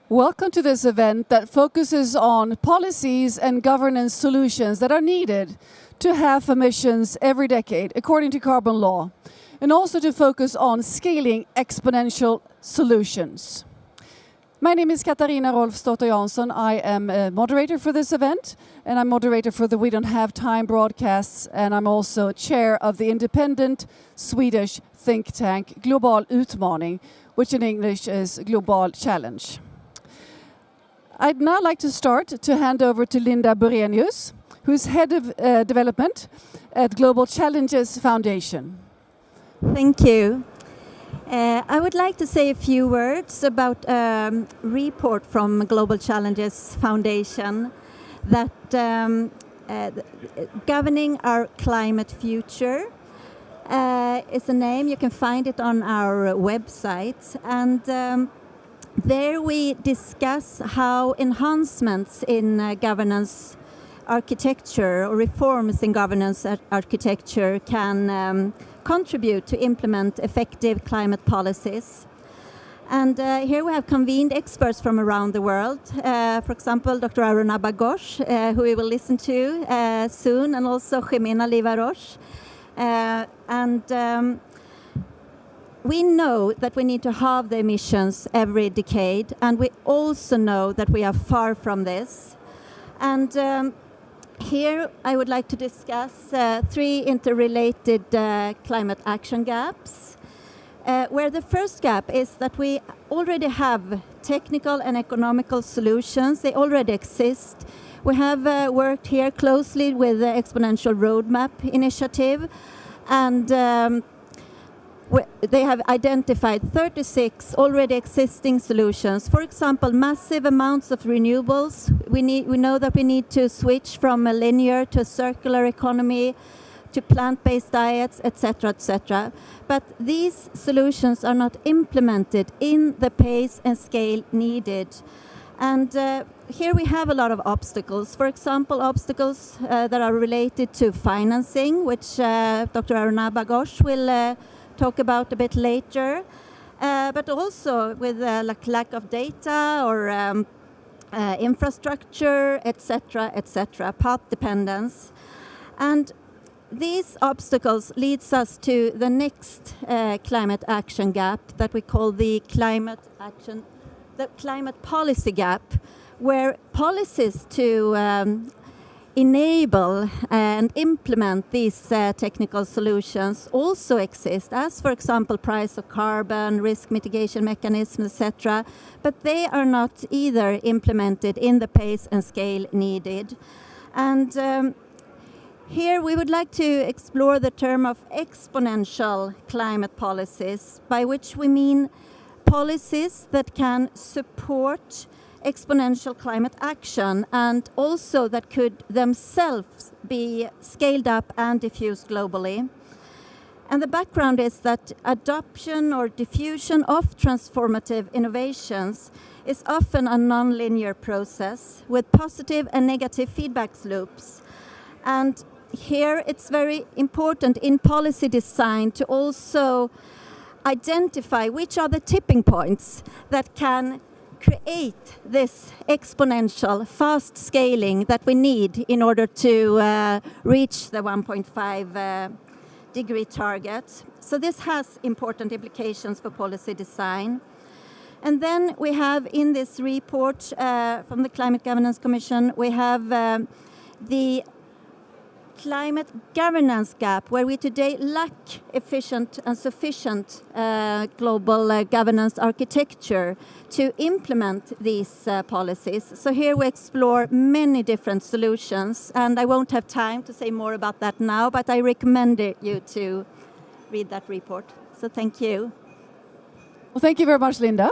Welcome to this event that focuses on policies and governance solutions that are needed to halve emissions every decade, according to carbon law, and also to focus on scaling exponential solutions. My name is Katarina Rolfsdotter Jansson. I am a moderator for this event, and I'm moderator for the We Don't Have Time broadcasts, and I'm also chair of the independent Swedish think tank Global Utmaning, which in English is Global Challenge. I'd now like to start to hand over to Linda Burenius, who's head of development at Global Challenges Foundation. Thank you. I would like to say a few words about a report from Global Challenges Foundation that governing our climate future is a name. You can find it on our website, and there we discuss how enhancements in governance architecture or reforms in governance architecture can contribute to implement effective climate policies. And here we have convened experts from around the world. For example, Dr. Arunabha Ghosh, who we will listen to soon, and also Jimena Livarosh. We know that we need to halve the emissions every decade, and we also know that we are far from this. And here I would like to discuss three interrelated climate action gaps, where the first gap is that we already have technical and economical solutions. They already exist. We have worked here closely with the Exponential Roadmap Initiative, and they have identified 36 already existing solutions. For example, massive amounts of renewables. We know that we need to switch from a linear to a circular economy, to plant-based diets, etc., etc. But these solutions are not implemented in the pace and scale needed. And here we have a lot of obstacles. For example, obstacles that are related to financing, which Dr. Arunabha Ghosh will talk about a bit later, but also with lack of data or infrastructure, etc., etc., path dependence. And these obstacles leads us to the next climate action gap that we call the climate policy gap, where policies to enable and implement these technical solutions also exist, as for example price of carbon, risk mitigation mechanisms, etc. But they are not either implemented in the pace and scale needed. And here we would like to explore the term of exponential climate policies, by which we mean policies that can support exponential climate action, and also that could themselves be scaled up and diffused globally. And the background is that adoption or diffusion of transformative innovations is often a non-linear process with positive and negative feedback loops. And here it's very important in policy design to also identify which are the tipping points that can create this exponential fast scaling that we need in order to reach the 1.5 degree target. So this has important implications for policy design. And then we have in this report from the Climate Governance Commission, we have the climate governance gap, where we today lack efficient and sufficient global governance architecture to implement these policies. So here we explore many different solutions, and I won't have time to say more about that now, but I recommend you to read that report. So thank you. Well, thank you very much, Linda.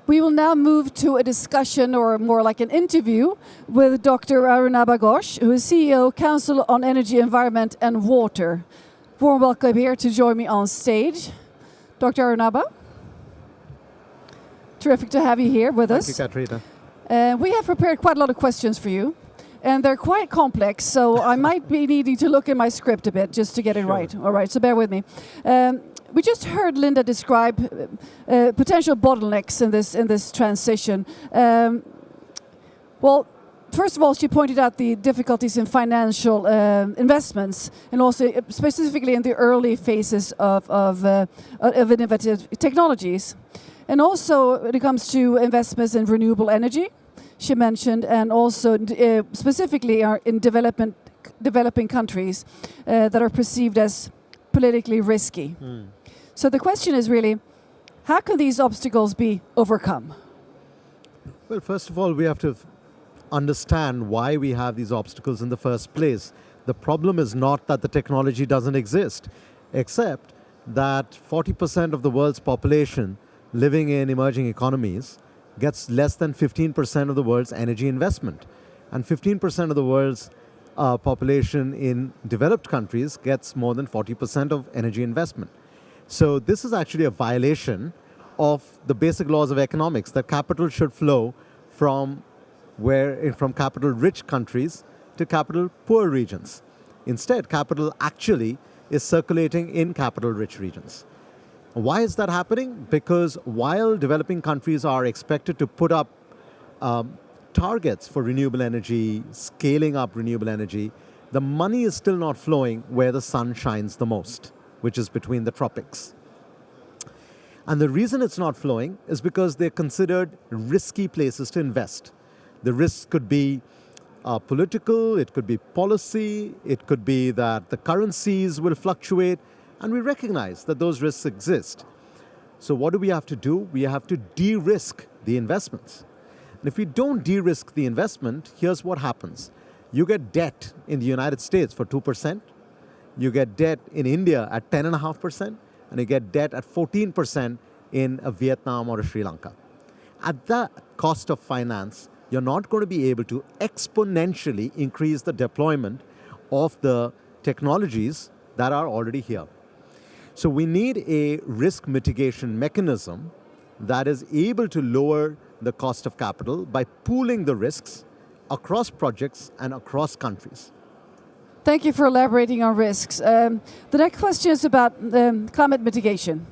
We will now move to a discussion, or more like an interview, with Dr. Arunabha Ghosh, who is CEO, Council on Energy, Environment and Water. Warm welcome here to join me on stage. Dr. Arunabha, terrific to have you here with us. Thank you, Katarina. We have prepared quite a lot of questions for you, and they're quite complex, so I might be needing to look in my script a bit just to get it right. All right, so bear with me. we just heard Linda describe potential bottlenecks in this transition. Well, first of all, she pointed out the difficulties in financial investments, and also specifically in the early phases of innovative technologies. And also when it comes to investments in renewable energy, she mentioned, and also specifically in developing countries that are perceived as politically risky. So the question is really, how can these obstacles be overcome? Well, first of all, we have to understand why we have these obstacles in the first place. The problem is not that the technology doesn't exist, except that 40% of the world's population living in emerging economies gets less than 15% of the world's energy investment. And 15% of the world's population in developed countries gets more than 40% of energy investment. So this is actually a violation of the basic laws of economics, that capital should flow from capital-rich countries to capital-poor regions. Instead, capital actually is circulating in capital-rich regions. Why is that happening? Because while developing countries are expected to put up targets for renewable energy, scaling up renewable energy, the money is still not flowing where the sun shines the most, which is between the tropics. And the reason it's not flowing is because they're considered risky places to invest. The risks could be political, it could be policy, it could be that the currencies will fluctuate, and we recognize that those risks exist. So what do we have to do? We have to de-risk the investments. And if we don't de-risk the investment, here's what happens. You get debt in the United States for 2%, you get debt in India at 10.5%, and you get debt at 14% in a Vietnam or a Sri Lanka. At that cost of finance, you're not going to be able to exponentially increase the deployment of the technologies that are already here. So we need a risk mitigation mechanism that is able to lower the cost of capital by pooling the risks across projects and across countries. Thank you for elaborating on risks. The next question is about climate mitigation.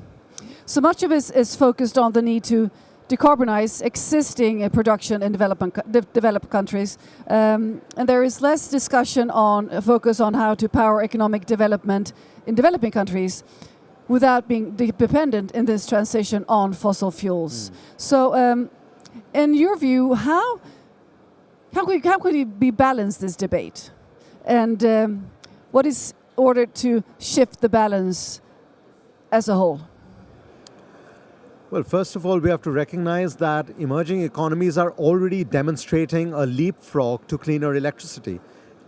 So much of it is focused on the need to decarbonize existing production in developed countries. And there is less discussion on focus on how to power economic development in developing countries without being dependent in this transition on fossil fuels. So in your view, how could we balance this debate? And what is ordered to shift the balance as a whole? Well, first of all, we have to recognize that emerging economies are already demonstrating a leapfrog to cleaner electricity.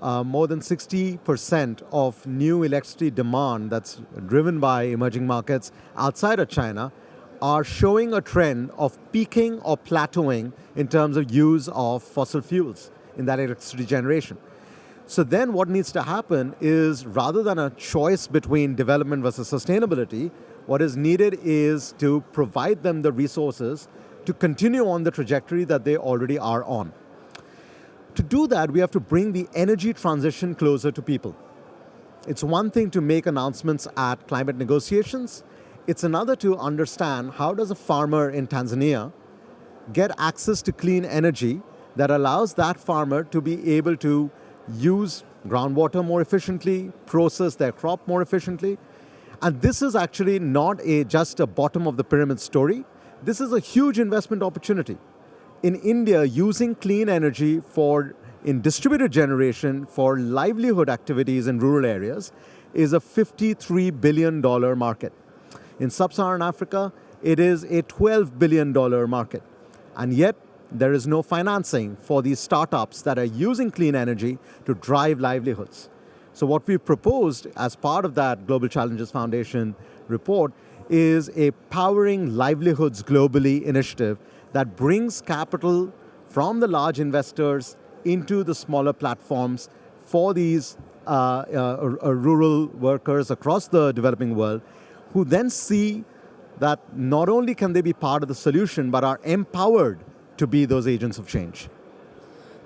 More than 60% of new electricity demand that's driven by emerging markets outside of China are showing a trend of peaking or plateauing in terms of use of fossil fuels in that electricity generation. So then what needs to happen is, rather than a choice between development versus sustainability, what is needed is to provide them the resources to continue on the trajectory that they already are on. To do that, we have to bring the energy transition closer to people. It's one thing to make announcements at climate negotiations. It's another to understand how does a farmer in Tanzania get access to clean energy that allows that farmer to be able to use groundwater more efficiently, process their crop more efficiently. And this is actually not just a bottom of the pyramid story. This is a huge investment opportunity. In India, using clean energy in distributed generation for livelihood activities in rural areas is a $53 billion market. In sub-Saharan Africa, it is a $12 billion market. And yet, there is no financing for these startups that are using clean energy to drive livelihoods. So what we've proposed as part of that Global Challenges Foundation report is a Powering Livelihoods Globally initiative that brings capital from the large investors into the smaller platforms for these rural workers across the developing world, who then see that not only can they be part of the solution, but are empowered to be those agents of change.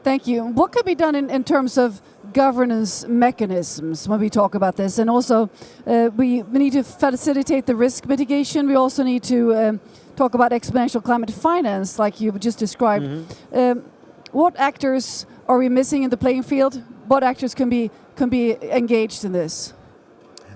Thank you. What could be done in terms of governance mechanisms when we talk about this? And also, we need to facilitate the risk mitigation. We also need to talk about exponential climate finance, like you've just described. What actors are we missing in the playing field? What actors can be engaged in this?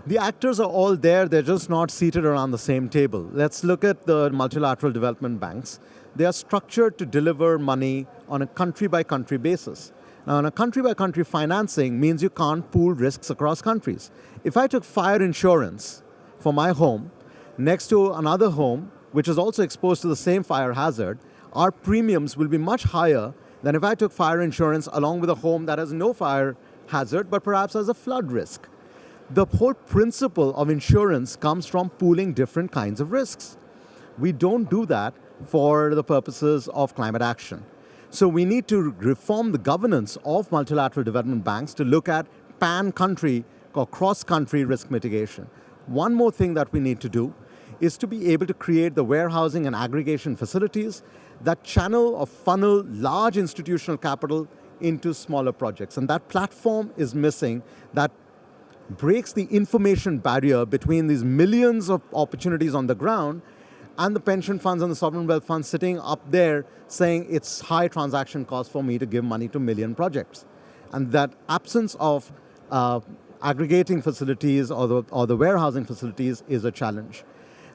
The actors are all there, they're just not seated around the same table. Let's look at the multilateral development banks. They are structured to deliver money on a country-by-country basis. Now, on a country-by-country financing means you can't pool risks across countries. If I took fire insurance for my home next to another home, which is also exposed to the same fire hazard, our premiums will be much higher than if I took fire insurance along with a home that has no fire hazard, but perhaps has a flood risk. The whole principle of insurance comes from pooling different kinds of risks. We don't do that for the purposes of climate action. So we need to reform the governance of multilateral development banks to look at pan-country or cross-country risk mitigation. One more thing that we need to do is to be able to create the warehousing and aggregation facilities that channel or funnel large institutional capital into smaller projects. And that platform is missing, that breaks the information barrier between these millions of opportunities on the ground and the pension funds and the sovereign wealth funds sitting up there saying it's high transaction cost for me to give money to million projects. And that absence of aggregating facilities or the warehousing facilities is a challenge.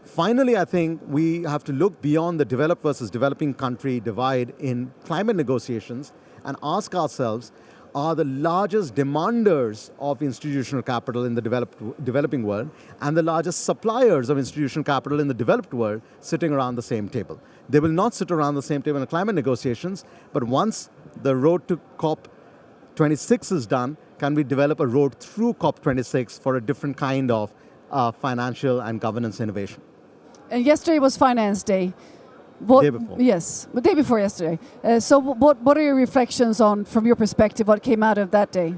Finally, I think we have to look beyond the developed versus developing country divide in climate negotiations and ask ourselves, are the largest demanders of institutional capital in the developing world and the largest suppliers of institutional capital in the developed world sitting around the same table? They will not sit around the same table in climate negotiations, but once the road to COP26 is done, can we develop a road through COP26 for a different kind of financial and governance innovation? And yesterday was Finance Day. Day before. Yes, the day before yesterday. So what are your reflections on, from your perspective, what came out of that day?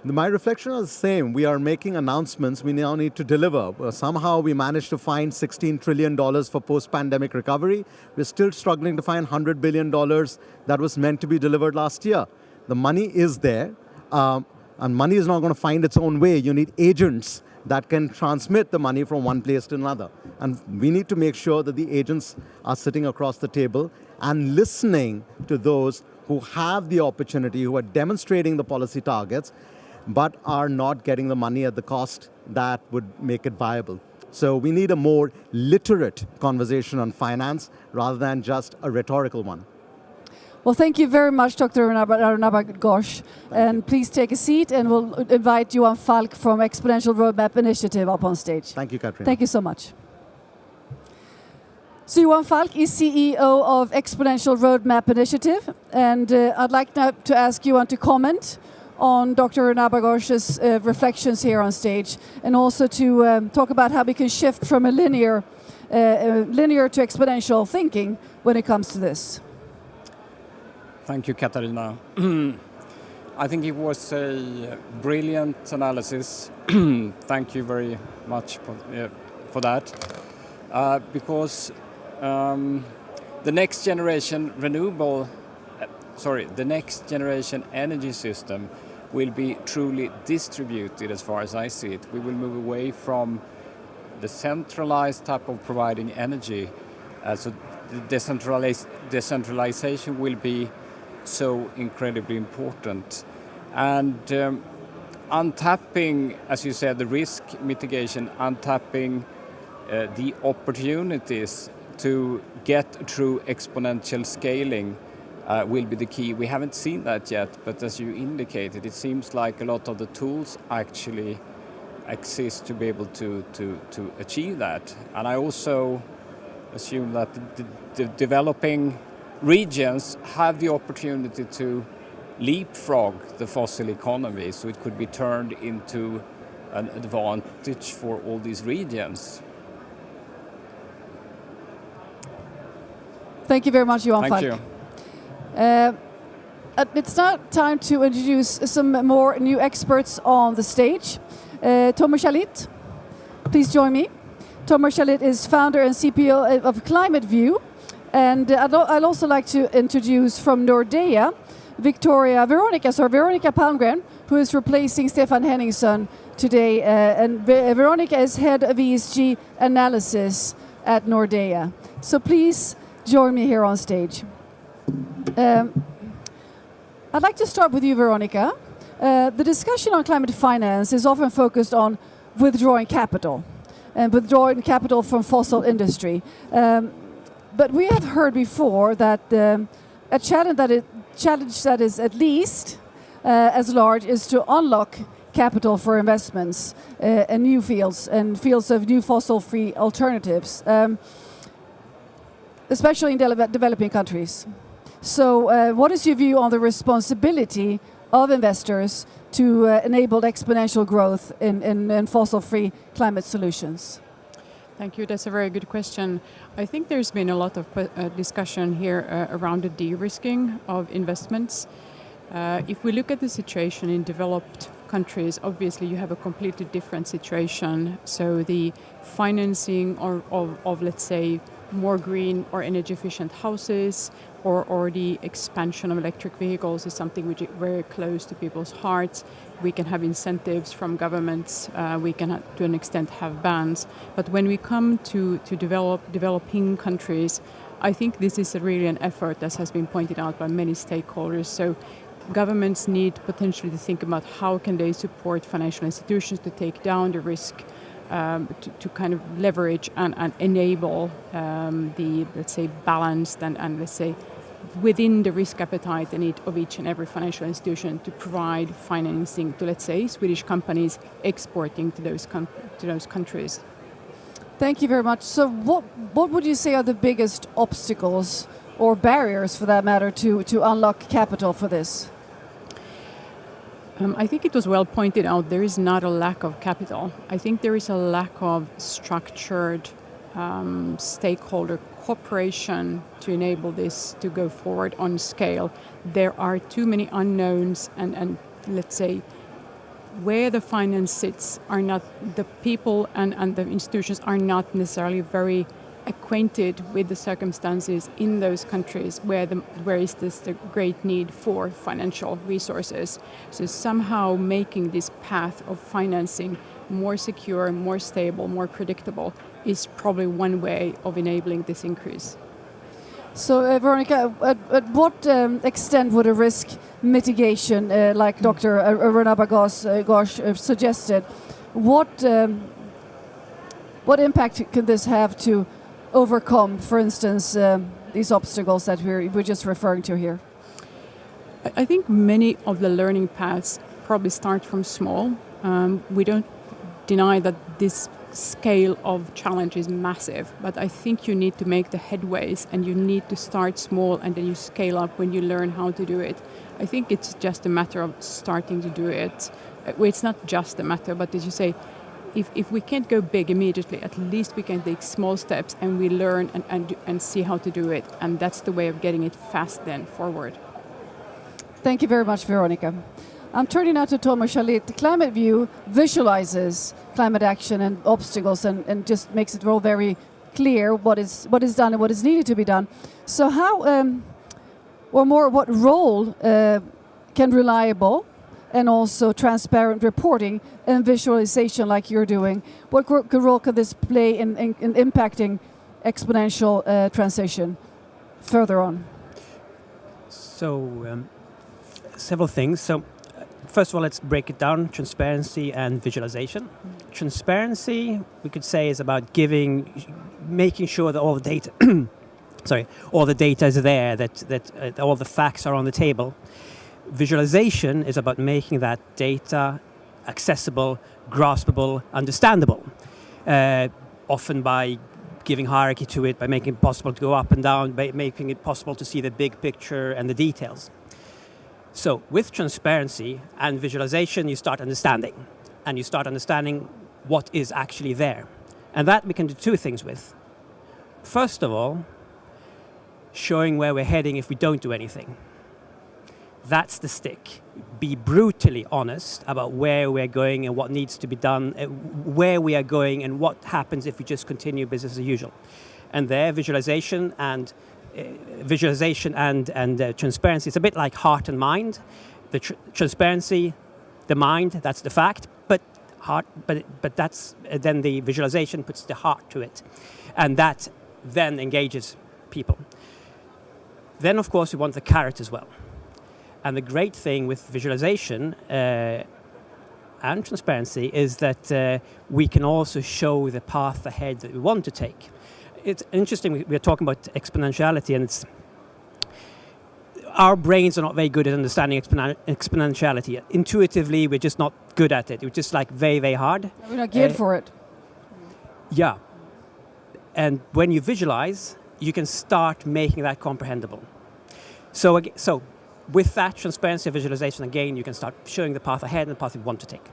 My reflection is the same. We are making announcements we now need to deliver. Somehow we managed to find $16 trillion for post-pandemic recovery. We're still struggling to find $100 billion that was meant to be delivered last year. The money is there, and money is not going to find its own way. You need agents that can transmit the money from one place to another. And we need to make sure that the agents are sitting across the table and listening to those who have the opportunity, who are demonstrating the policy targets, but are not getting the money at the cost that would make it viable. So we need a more literate conversation on finance rather than just a rhetorical one. Well, thank you very much, Dr. Arunabha Ghosh. And please take a seat, and we'll invite Johan Falk from Exponential Roadmap Initiative up on stage. Thank you, Katrina. Thank you so much. So Johan Falk is CEO of Exponential Roadmap Initiative, and I'd like now to ask Johan to comment on Dr. Arunabha Ghosh's reflections here on stage, and also to talk about how we can shift from a linear to exponential thinking when it comes to this. Thank you, Katarina. I think it was a brilliant analysis. Thank you very much for that. Because the next generation the next generation energy system will be truly distributed as far as I see it. We will move away from the centralized type of providing energy. So the decentralization will be so incredibly important. And untapping, as you said, the risk mitigation, untapping the opportunities to get true exponential scaling will be the key. We haven't seen that yet, but as you indicated, it seems like a lot of the tools actually exist to be able to achieve that. And I also assume that the developing regions have the opportunity to leapfrog the fossil economy, so it could be turned into an advantage for all these regions. Thank you very much, Johan Falk. Thank you. It's now time to introduce some more new experts on the stage. Tomer Shalit, please join me. Tomer Shalit is founder and CPO of Climate View, And I'd also like to introduce from Nordea, Veronica Palmgren, who is replacing Stefan Henningsson today. And Veronica is head of ESG analysis at Nordea. So please join me here on stage. I'd like to start with you, Veronica. The discussion on climate finance is often focused on withdrawing capital and withdrawing capital from fossil industry. But we have heard before that a challenge that is at least as large is to unlock capital for investments in new fields and fields of new fossil-free alternatives, especially in developing countries. So what is your view on the responsibility of investors to enable exponential growth in fossil-free climate solutions? Thank you. That's a very good question. I think there's been a lot of discussion here around the de-risking of investments. If we look at the situation in developed countries, obviously you have a completely different situation. So the financing of let's say, more green or energy efficient houses or the expansion of electric vehicles is something which is very close to people's hearts. We can have incentives from governments, we can to an extent have bans. But when we come to developing countries, I think this is really an effort that has been pointed out by many stakeholders. So governments need potentially to think about how can they support financial institutions to take down the risk, to kind of leverage and enable the, let's say, balanced and let's say, within the risk appetite and need of each and every financial institution to provide financing to, let's say, Swedish companies exporting to those countries. Thank you very much. So what would you say are the biggest obstacles or barriers, for that matter, to unlock capital for this? I think it was well pointed out, there is not a lack of capital. I think there is a lack of structured stakeholder cooperation to enable this to go forward on scale. There are too many unknowns and let's say, where the finance sits are not, the people and the institutions are not necessarily very acquainted with the circumstances in those countries where is this the great need for financial resources. So somehow making this path of financing more secure, more stable, more predictable is probably one way of enabling this increase. So Veronica, at what extent would a risk mitigation, like Dr. Aruna Ghosh suggested, what impact could this have to overcome, for instance, these obstacles that we're just referring to here? I think many of the learning paths probably start from small. We don't deny that this scale of challenge is massive, but I think you need to make the headways and you need to start small and then you scale up when you learn how to do it. I think it's just a matter of starting to do it. Well, it's not just a matter, but as you say, if we can't go big immediately, at least we can take small steps and we learn and see how to do it. And that's the way of getting it fast then forward. Thank you very much, Veronica. I'm turning now to Thomas Chalit. The Climate View visualizes climate action and obstacles and just makes it all very clear what is done and what is needed to be done. So how, what role can reliable and also transparent reporting and visualization like you're doing, what role could this play in impacting exponential transition further on? So, several things. So, first of all, let's break it down, transparency and visualization. Transparency, we could say, is about making sure that all the data, all the data is there, that all the facts are on the table. Visualization is about making that data accessible, graspable, understandable, often by giving hierarchy to it, by making it possible to go up and down, by making it possible to see the big picture and the details. So with transparency and visualization, you start understanding, and you start understanding what is actually there. And that we can do two things with. First of all, showing where we're heading if we don't do anything. That's the stick. Be brutally honest about where we're going and what needs to be done, where we are going and what happens if we just continue business as usual. And there, visualization and visualization and transparency. It's a bit like heart and mind. The transparency, the mind, that's the fact, but that's then the visualization puts the heart to it, and that then engages people. Then, of course, we want the carrot as well. And the great thing with visualization and transparency is that we can also show the path ahead that we want to take. It's interesting, we're talking about exponentiality, and our brains are not very good at understanding exponentiality. Intuitively, we're just not good at it. It's just like very, very hard. We're not geared for it. Yeah. And when you visualize, you can start making that comprehensible. So with that transparency of visualization, again, you can start showing the path ahead and the path you want to take.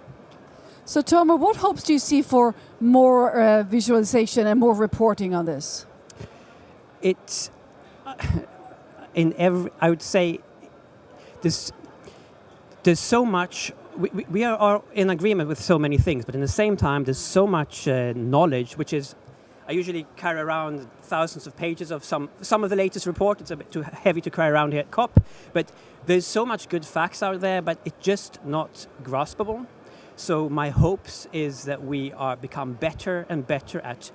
So, Tomer, what hopes do you see for more visualization and more reporting on this? It's I would say there's so much. We are in agreement with so many things, but in the same time, there's so much knowledge, which is. I usually carry around thousands of pages of some of the latest report. It's a bit too heavy to carry around here at COP, but there's so much good facts out there, but it's just not graspable. So my hopes is that we become better and better at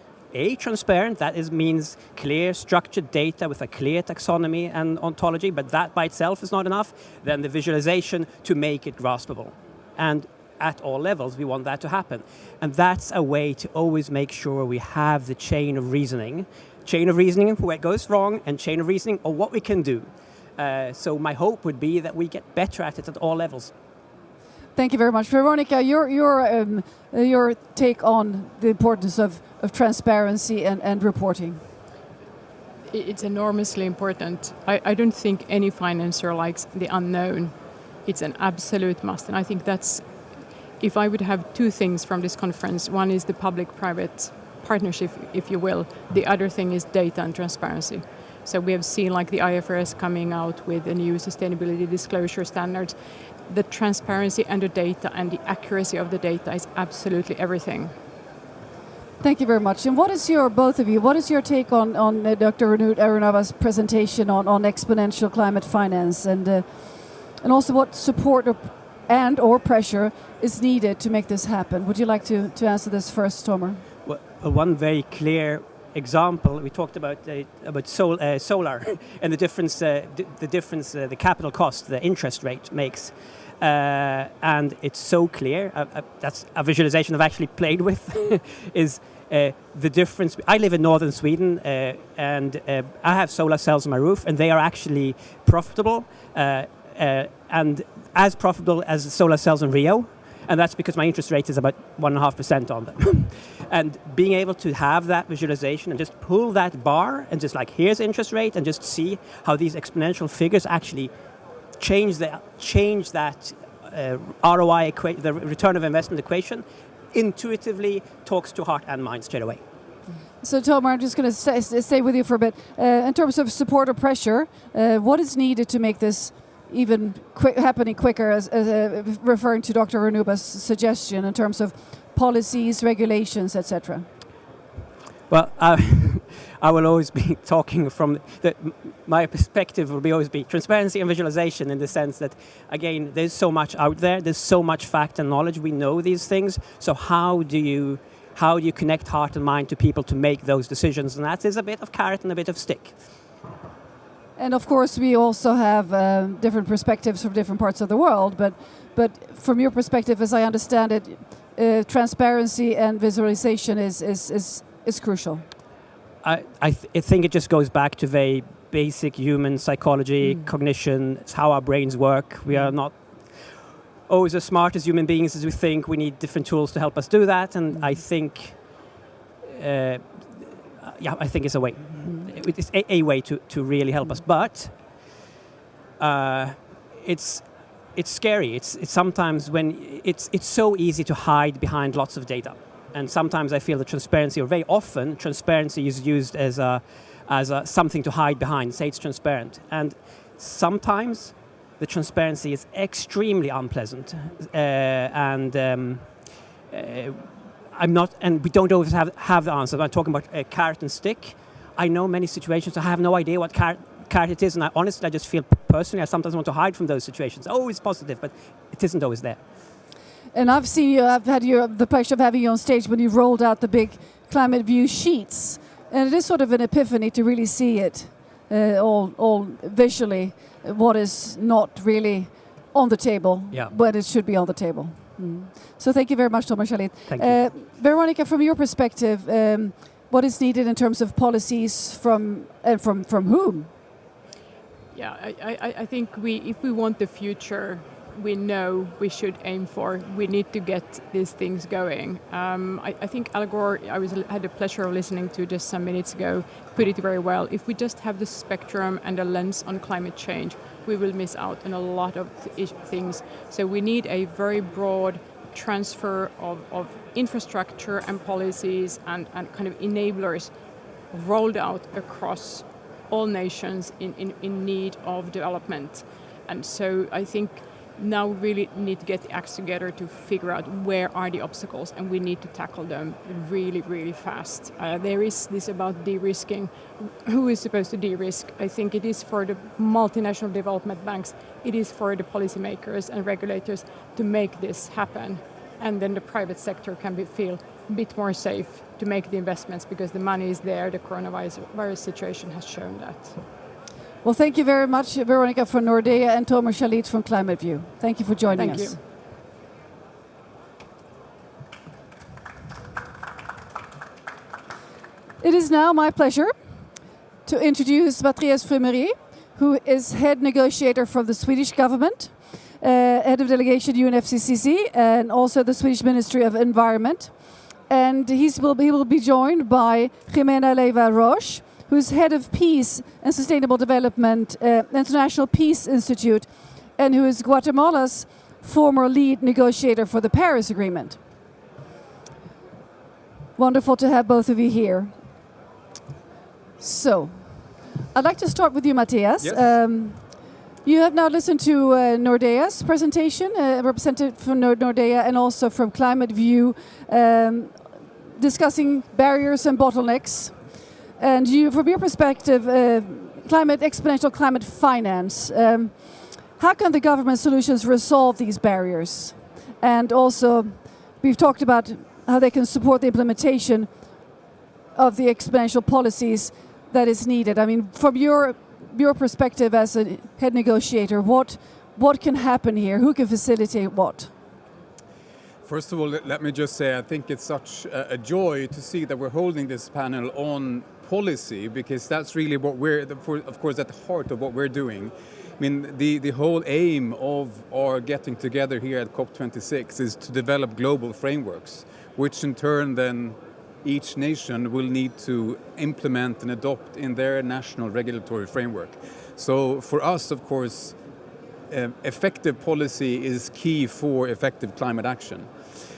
transparent. That means clear, structured data with a clear taxonomy and ontology, but that by itself is not enough. Then the visualization to make it graspable, and at all levels, we want that to happen. And that's a way to always make sure we have the chain of reasoning where it goes wrong, and chain of reasoning of what we can do. So my hope would be that we get better at it at all levels. Thank you very much. Veronica, your take on the importance of transparency and reporting. It's enormously important. I don't think any financer likes the unknown. It's an absolute must, and I think that's. If I would have two things from this conference, one is the public-private partnership, if you will. The other thing is data and transparency. So we have seen like the IFRS coming out with a new sustainability disclosure standards. The transparency and the data and the accuracy of the data is absolutely everything. Thank you very much. And what is both of you, what is your take on Dr. Runut Arunava's presentation on exponential climate finance, and also what support or pressure is needed to make this happen? Would you like to answer this first, Tomer? Well, one very clear example, we talked about solar and the difference, the capital cost, the interest rate makes. And it's so clear, that's a visualization I've actually played with, is the difference. I live in northern Sweden, and I have solar cells on my roof, and they are actually profitable, and as profitable as solar cells in Rio, and that's because my interest rate is about 1.5% on them. And being able to have that visualization and just pull that bar and just like, here's interest rate, and just see how these exponential figures actually change that ROI, the return of investment equation, intuitively talks to heart and mind straight away. So, Tomer, I'm just going to stay with you for a bit. In terms of support or pressure, what is needed to make this even happening quicker, as referring to Dr. Runuba's suggestion in terms of policies, regulations, etc.? Well, I will always be talking from my perspective will always be transparency and visualization, in the sense that, again, there's so much out there, there's so much fact and knowledge, we know these things, so how do you connect heart and mind to people to make those decisions? And that is a bit of carrot and a bit of stick. And of course, we also have different perspectives from different parts of the world. But from your perspective, as I understand it, transparency and visualization is crucial. I think it just goes back to very basic human psychology, cognition. It's how our brains work. We are not always as smart as human beings as we think. We need different tools to help us do that. And I think, I think it's a way. It's a way to really help us, but it's scary. It's sometimes when it's so easy to hide behind lots of data, and sometimes I feel that transparency, or very often transparency, is used as a something to hide behind. Say it's transparent, and sometimes the transparency is extremely unpleasant, I'm not, and we don't always have the answer. I'm talking about a carrot and stick. I know many situations, I have no idea what carrot it is, and honestly, I just feel personally, I sometimes want to hide from those situations. Oh, it's positive, but it isn't always there. And I've seen you, I've had the pleasure of having you on stage when you rolled out the big climate view sheets. And it is sort of an epiphany to really see it all visually, what is not really on the table, but it should be on the table. So thank you very much, Tomer Shalit. Thank you. Veronica, from your perspective, what is needed in terms of policies from whom? Yeah, I think if we want the future we know we should aim for, we need to get these things going. I think Al Gore, had the pleasure of listening to just some minutes ago, put it very well. If we just have the spectrum and the lens on climate change, we will miss out on a lot of things. So we need a very broad transfer of infrastructure and policies and kind of enablers rolled out across all nations in need of development. And so I think now we really need to get the acts together to figure out where are the obstacles, and we need to tackle them really, really fast. There is this about de-risking. Who is supposed to de-risk? I think it is for the multinational development banks, it is for the policymakers and regulators to make this happen. And then the private sector can feel a bit more safe to make the investments because the money is there. The coronavirus situation has shown that. Well, thank you very much, Veronica from Nordea and Tomer Shalit from Climate View. Thank you for joining us. Thank you. It is now my pleasure to introduce Mattias Frumery, who is head negotiator from the Swedish government, head of delegation UNFCCC, and also the Swedish Ministry of Environment. And he will be joined by Jimena Leiva Roche, who's head of Peace and Sustainable Development, International Peace Institute, and who is Guatemala's former lead negotiator for the Paris Agreement. Wonderful to have both of you here. So, I'd like to start with you, Mattias. Yes. You have now listened to Nordea's presentation, represented from Nordea and also from Climate View, discussing barriers and bottlenecks. And you, from your perspective, exponential climate finance, how can the government solutions resolve these barriers? And also, we've talked about how they can support the implementation of the exponential policies that is needed. I mean, from your perspective as a head negotiator, what can happen here? Who can facilitate what? First of all, let me just say I think it's such a joy to see that we're holding this panel on policy, because that's really what of course, at the heart of what we're doing. I mean, the whole aim of our getting together here at COP26 is to develop global frameworks, which in turn then each nation will need to implement and adopt in their national regulatory framework. So for us, of course, effective policy is key for effective climate action.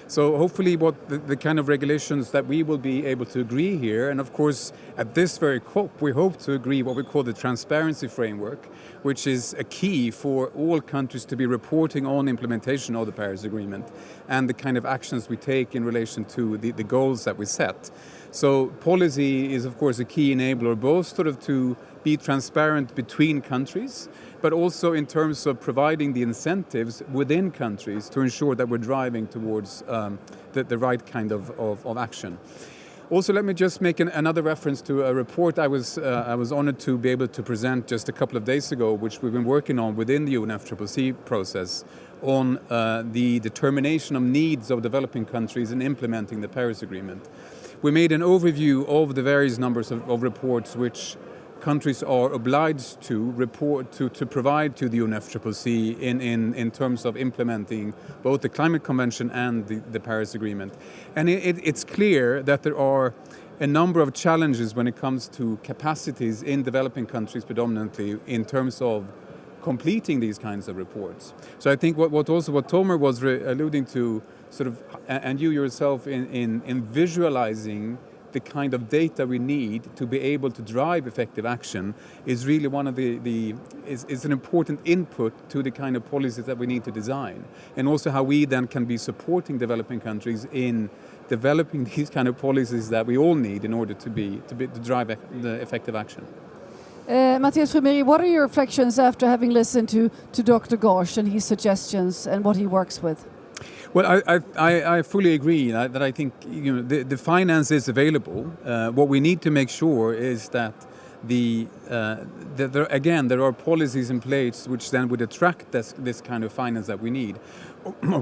So hopefully what the kind of regulations that we will be able to agree here, and of course at this very COP we hope to agree what we call the transparency framework, which is a key for all countries to be reporting on implementation of the Paris Agreement and the kind of actions we take in relation to the goals that we set. So policy is of course a key enabler, both sort of to be transparent between countries, but also in terms of providing the incentives within countries to ensure that we're driving towards the right kind of action. Also, let me just make another reference to a report I was honored to be able to present just a couple of days ago, which we've been working on within the UNFCCC process on the determination of needs of developing countries in implementing the Paris Agreement. We made an overview of the various numbers of reports which countries are obliged to report to provide to the UNFCCC in terms of implementing both the Climate Convention and the Paris Agreement. And it's clear that there are a number of challenges when it comes to capacities in developing countries predominantly in terms of completing these kinds of reports. So I think what Tomer was alluding to, sort of, and you yourself in visualizing the kind of data we need to be able to drive effective action is really one of is an important input to the kind of policies that we need to design, and also how we then can be supporting developing countries in developing these kind of policies that we all need in order to drive the effective action. Matthias Frumeri, what are your reflections after having listened to Dr. Gosh and his suggestions and what he works with? Well, I fully agree that I think the finance is available. What we need to make sure is that there are policies in place which then would attract this kind of finance that we need.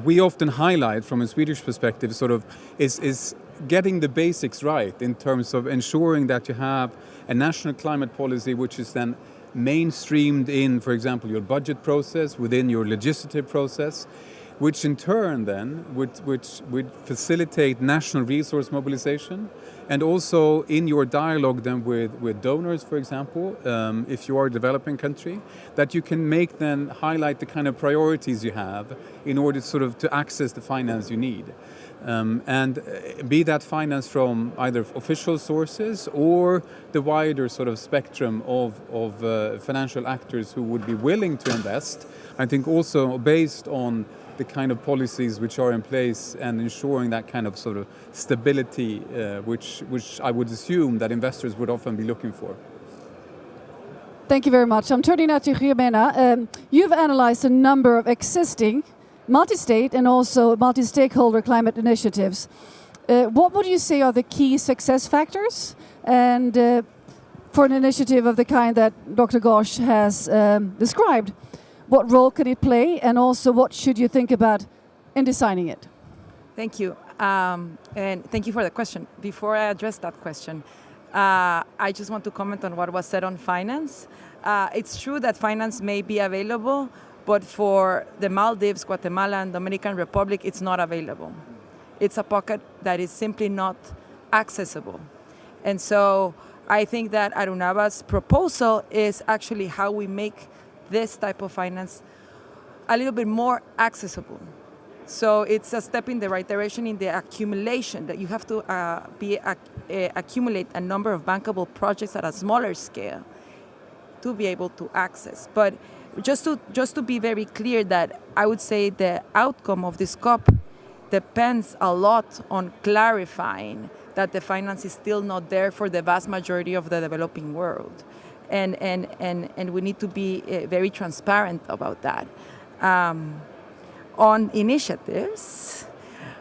We often highlight from a Swedish perspective is getting the basics right in terms of ensuring that you have a national climate policy which is then mainstreamed in, for example, your budget process, within your legislative process, which in turn then would facilitate national resource mobilization, and also in your dialogue then with donors, for example, if you are a developing country, that you can make then highlight the kind of priorities you have in order to access the finance you need. And be that finance from either official sources or the wider spectrum of financial actors who would be willing to invest, I think also based on the kind of policies which are in place and ensuring that kind of stability, which I would assume that investors would often be looking for. Thank you very much. I'm turning now to Jimena. You've analyzed a number of existing multi-state and also multi-stakeholder climate initiatives. What would you say are the key success factors and for an initiative of the kind that Dr. Gosh has described? What role could it play, and also what should you think about in designing it? Thank you. And thank you for the question. Before I address that question, I just want to comment on what was said on finance. It's true that finance may be available, but for the Maldives, Guatemala, and Dominican Republic, it's not available. It's a pocket that is simply not accessible. And so I think that Arunaba's proposal is actually how we make this type of finance a little bit more accessible. So it's a step in the right direction in the accumulation, that you have to accumulate a number of bankable projects at a smaller scale to be able to access. But just to be very clear, that I would say the outcome of this COP depends a lot on clarifying that the finance is still not there for the vast majority of the developing world. And we need to be very transparent about that. On initiatives,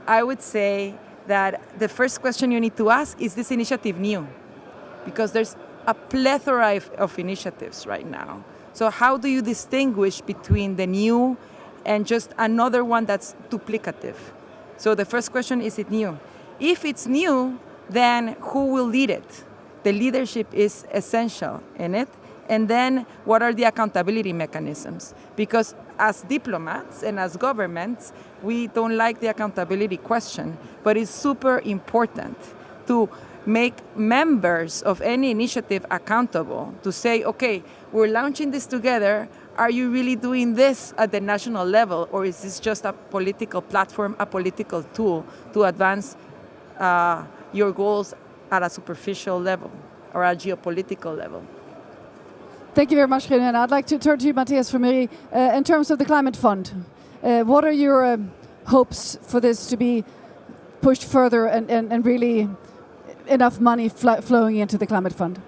I would say that the first question you need to ask, is this initiative new? Because there's a plethora of initiatives right now. So how do you distinguish between the new and just another one that's duplicative? So the first question, is it new? If it's new, then who will lead it? The leadership is essential in it. And then what are the accountability mechanisms? Because as diplomats and as governments, we don't like the accountability question, but it's super important to make members of any initiative accountable, to say, okay, we're launching this together. Are you really doing this at the national level, or is this just a political platform, a political tool to advance your goals at a superficial level or a geopolitical level? Thank you very much, Jimena. I'd like to turn to you, Matthias Frumeri. In terms of the Climate Fund, what are your hopes for this to be pushed further and really enough money flowing into the Climate Fund?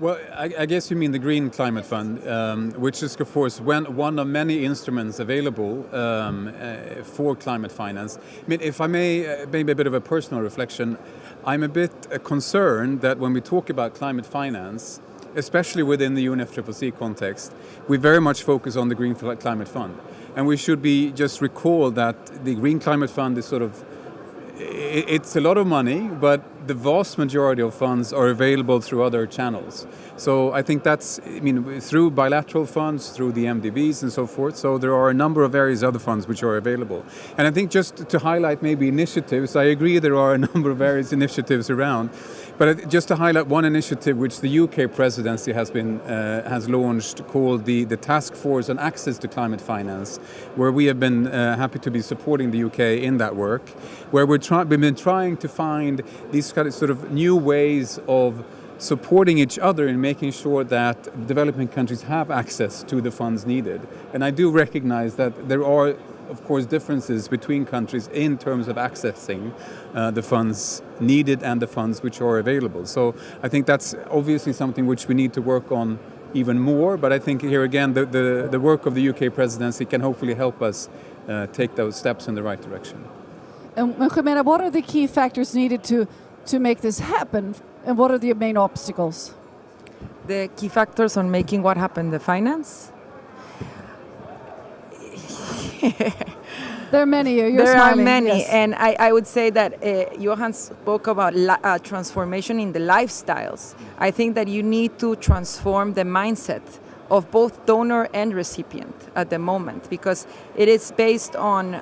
Well, I guess you mean the Green Climate Fund, which is, of course, one of many instruments available for climate finance. I mean, if I may, maybe a bit of a personal reflection, I'm a bit concerned that when we talk about climate finance, especially within the UNFCCC context, we very much focus on the Green Climate Fund. And we should be just recall that the Green Climate Fund is it's a lot of money, but the vast majority of funds are available through other channels. So I think through bilateral funds, through the MDBs and so forth. So there are a number of various other funds which are available. And I think just to highlight maybe initiatives, I agree there are a number of various initiatives around. But just to highlight one initiative which the UK presidency has launched, called the Task Force on Access to Climate Finance, where we have been happy to be supporting the UK in that work, where we've been trying to find these kind of new ways of supporting each other in making sure that developing countries have access to the funds needed. And I do recognize that there are of course, differences between countries in terms of accessing the funds needed and the funds which are available. So I think that's obviously something which we need to work on even more, but I think here again the work of the UK presidency can hopefully help us take those steps in the right direction. And Jimena, what are the key factors needed to make this happen, and what are the main obstacles? The key factors on making what happen, the finance? There are many. You're there smiling. are many, Yes. and I would say that Johan spoke about transformation in the lifestyles. I think that you need to transform the mindset of both donor and recipient at the moment, because it is based on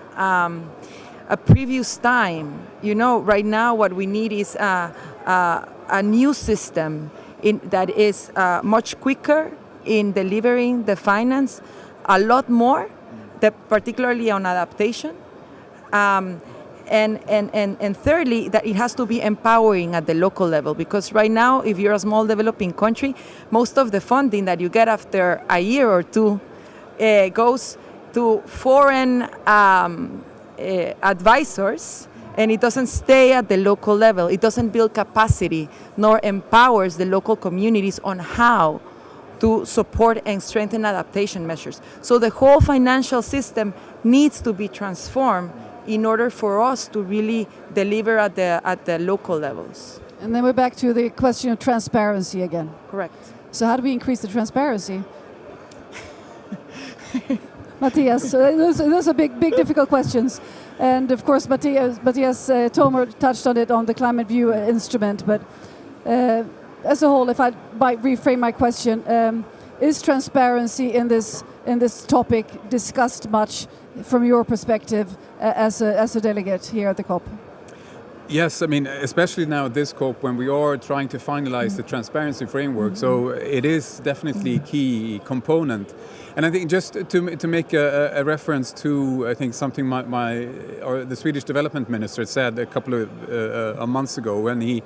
a previous time. You know, right now what we need is a new system that is much quicker in delivering the finance, a lot more, particularly on adaptation. And thirdly, that it has to be empowering at the local level, because right now, if you're a small developing country, most of the funding that you get after a year or two goes to foreign advisors, and it doesn't stay at the local level. It doesn't build capacity, nor empowers the local communities on how to support and strengthen adaptation measures. So the whole financial system needs to be transformed in order for us to really deliver at the local levels. And then we're back to the question of transparency again. Correct. So how do we increase the transparency? Matthias, those are big, difficult questions. And of course, Matthias Tomer touched on it on the Climate View instrument. But as a whole, if I might reframe my question, is transparency in this topic discussed much from your perspective as a delegate here at the COP? Yes, I mean, especially now at this COP when we are trying to finalize the transparency framework, so it is definitely a key component. And I think just to make a reference to, I think something the Swedish development minister said a couple of months ago, when he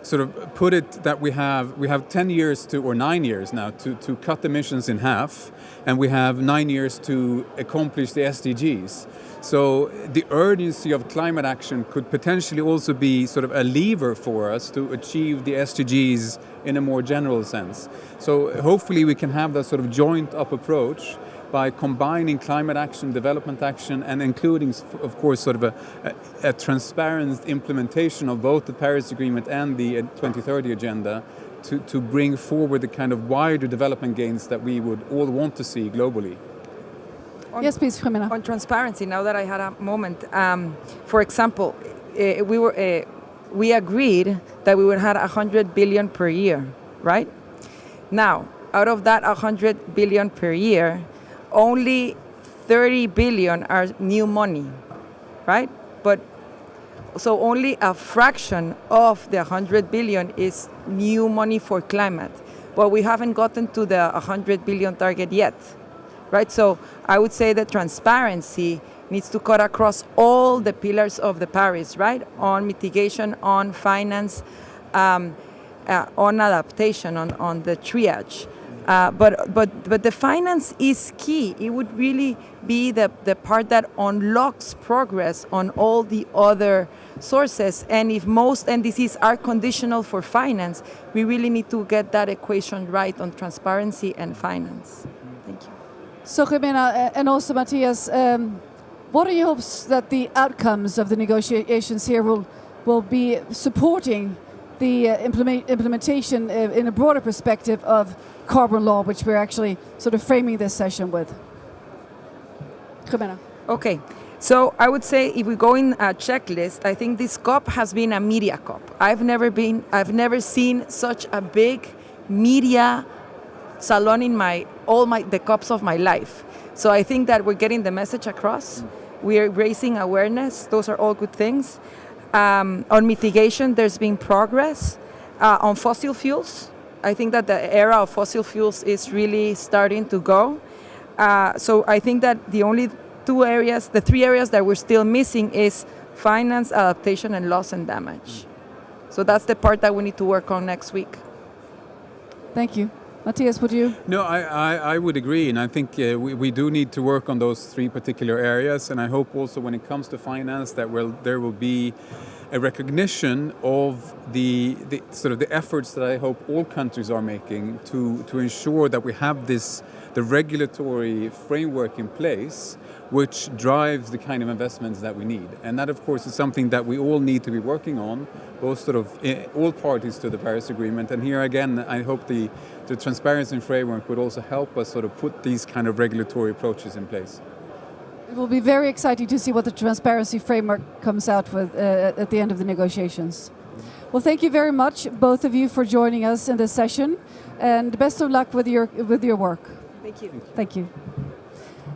sort of put it that we have 10 years or 9 years now to cut emissions in half, and we have 9 years to accomplish the SDGs. So the urgency of climate action could potentially also be sort of a lever for us to achieve the SDGs in a more general sense. So hopefully we can have that sort of joint up approach by combining climate action, development action, and including, of course, sort of a transparent implementation of both the Paris Agreement and the 2030 Agenda to bring forward the kind of wider development gains that we would all want to see globally. Yes, please, Jimena. On transparency, now that I had a moment, for example, we agreed that we would have 100 billion per year, right? Now, out of that 100 billion per year, only 30 billion are new money, right? But so only a fraction of the 100 billion is new money for climate. But we haven't gotten to the 100 billion target yet, right? So I would say that transparency needs to cut across all the pillars of the Paris, right? On mitigation, on finance, on adaptation, on the triage. But the finance is key. It would really be the part that unlocks progress on all the other sources. And if most NDCs are conditional for finance, we really need to get that equation right on transparency and finance. Thank you. So, Jimena, and also Matthias, what are your hopes that the outcomes of the negotiations here will be supporting the implementation in a broader perspective of carbon law, which we're actually sort of framing this session with? Jimena. Okay, so I would say if we go in a checklist, I think this COP has been a media COP. I've never seen such a big media salon in the COPs of my life. So I think that we're getting the message across. We're raising awareness. Those are all good things. On mitigation, there's been progress. On fossil fuels, I think that the era of fossil fuels is really starting to go. So I think that the three areas that we're still missing is finance, adaptation, and loss and damage. So that's the part that we need to work on next week. Thank you. Matthias, would you? No, I would agree, and I think we do need to work on those three particular areas, and I hope also when it comes to finance that there will be a recognition of the sort of the efforts that I hope all countries are making to ensure that we have the regulatory framework in place which drives the kind of investments that we need. And that, of course, is something that we all need to be working on, both sort of all parties to the Paris Agreement. And here again, I hope the transparency framework would also help us sort of put these kind of regulatory approaches in place. It will be very exciting to see what the transparency framework comes out with at the end of the negotiations. Well, thank you very much, both of you, for joining us in this session, and best of luck with your work. Thank you. Thank you.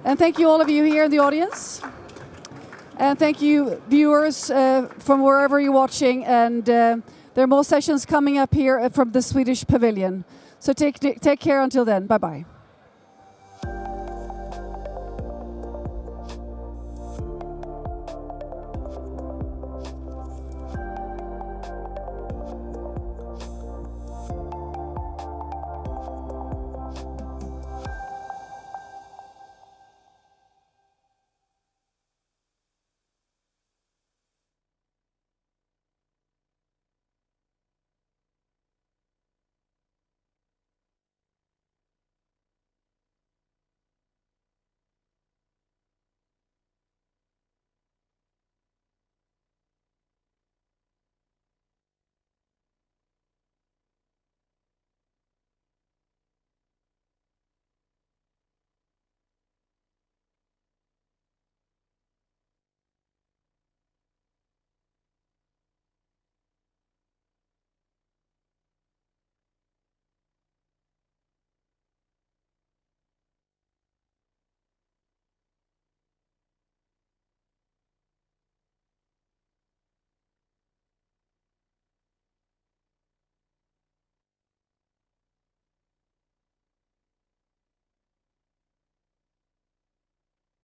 And thank you all of you here in the audience. And thank you, viewers, from wherever you're watching. And there are more sessions coming up here from the Swedish Pavilion. So take care until then. Bye-bye.